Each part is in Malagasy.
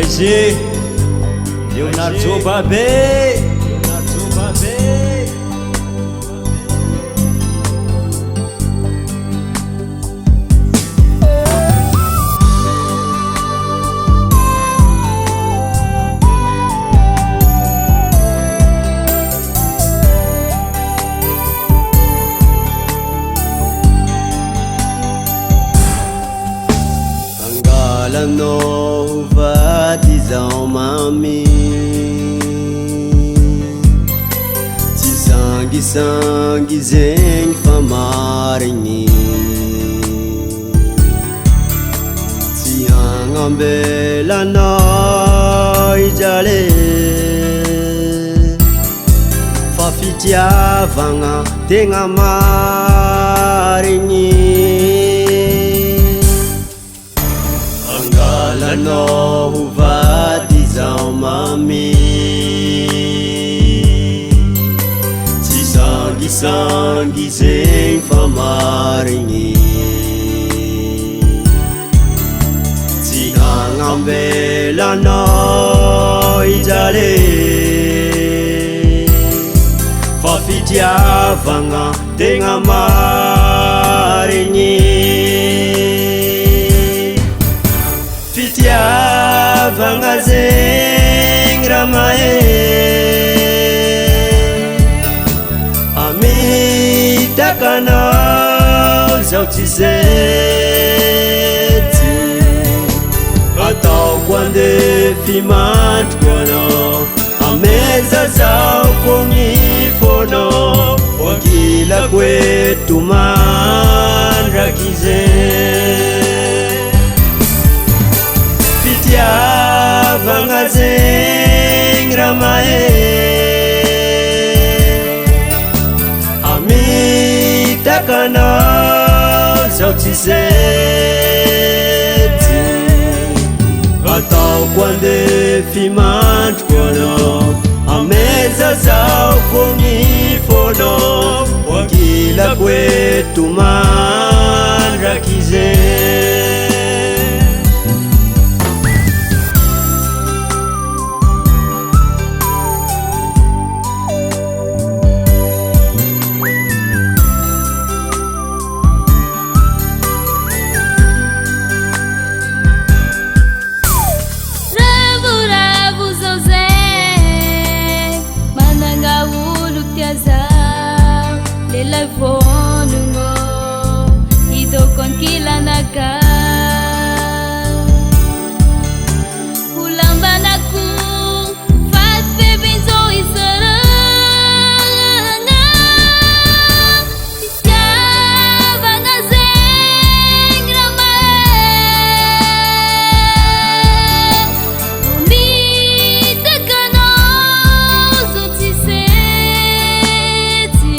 Aizy Leonardo Babe Angalanao vady zao mami tsy sangisangy zegny fa marigny tsy hagnambelanao ijale fa fitiavagna tegna marigny Angalanao vady zao mami tsy sangisangy zegny fa marigny tsy hagnambelanao ijale fa fitiavagna tegna marigny Fitiavagna zegny raha mahe amitakanao zao tsy zety ataoko andefy mandriko anao ameza zao kogny fonao wakilako eto mandraky zegny Fitiavagna zegny raha mahe amitakanao zao tsy zety ataoko andefy mandriko anao ameza zao kogny fonao wakilako eto mandraky zegny Lelai vonongo idokon kilanaka ulambanaku fat bebinzo isaranga Fitiavagna zegny raha mahe amitakanao zao tsy zety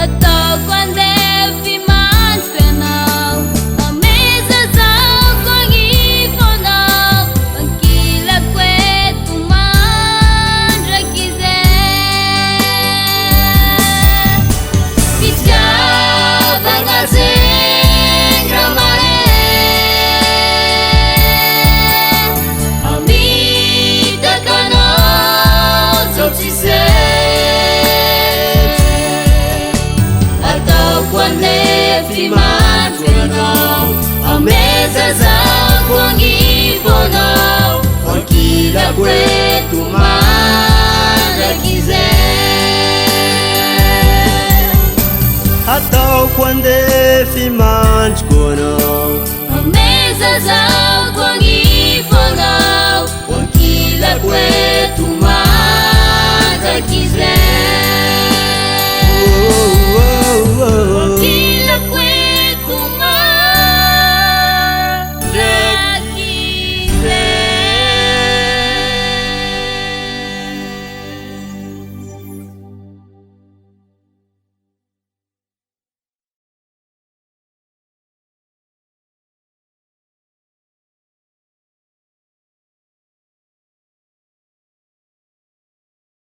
ataoko andefy mandriko anao ameza zao kogny fonao wakilako eto mandraky zegny Fitiavagna zegny raha mahe amitakanao zao tsy zety ataoko andefy mandriko anao ameza zao kogny fonao wakilako eto mandraky zegny ataoko andefy mandriko anao ameza zao kogny fonao wakilako eto mandraky zegny